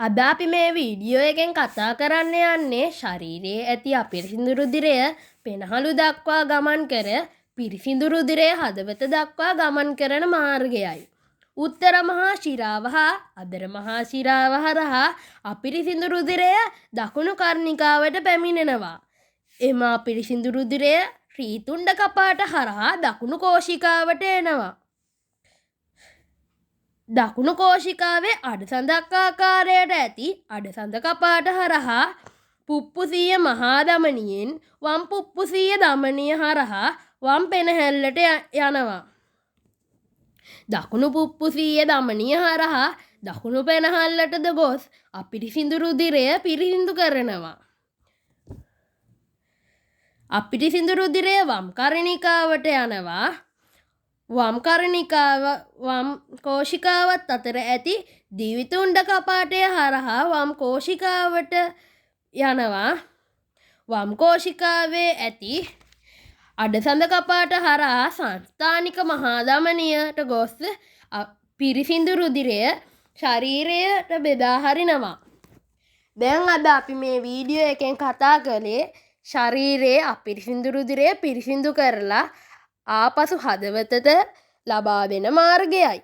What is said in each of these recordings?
අද අපි මේ වීඩියෝ එකෙන් කතා කරන්න යන්නේ ශරීරයේ ඇති අපිරිසිදු රුධිරය පෙනහළු දක්වා ගමන් කර පිරිසිදු රුධිරය හදවත දක්වා ගමන් කරන මාර්ගයයි. උත්තර මහා ශිරාව හා අදර මහා ශිරාව හරහා අපිරිසිදු රුධිරය දකුණු කර්ණිකාවට පැමිණෙනවා. එම අපිරිසිදු රුධිරය ශ්‍රීතුණ්ඩ කපාට හරහා දකුණු කෝෂිකාවට එනවා. දකුණු කෝෂිකාවේ අඩසඳක් ආකාරයට ඇති අඩසඳ කපාට හරහා පුප්පුසීය මහා ධමනියෙන් වම් පුප්පුසීය ධමනිය හරහා වම් පෙනහැල්ලට යනවා. දකුණු පුප්පුසීය ධමනිය හරහා දකුණු පෙනහල්ලටද ගොස් අපිරිසිදු රුධිරය පිරිසිදු කරනවා. අපිරිසිදු රුධිරය වම් කර්ණිකාවට යනවා. වම් කර්ණිකාව වම් කෝෂිකාවත් අතර ඇති දිවිතුණ්ඩ කපාටය හරහා වම් කෝෂිකාවට යනවා. වම් කෝෂිකාවේ ඇති අඩසඳ කපාට හරහා සංස්ථානික මහා ධමනියට ගොස් පිරිසිදු රුධිරය ශරීරයට බෙදා හරිනවා. දැන් අද අපි මේ වීඩියෝ එකෙන් කතා කළේ ශරීරයේ අපිරිසිදු රුධිරය පිරිසිදු කරලා ආපසු හදවතට ලබා දෙන මාර්ගයයි.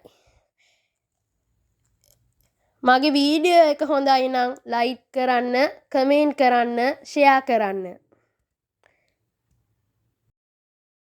මගේ වීඩියෝ එක හොඳයි නම් ලයික් කරන්න, කමෙන්ට් කරන්න, ෂෙයා කරන්න.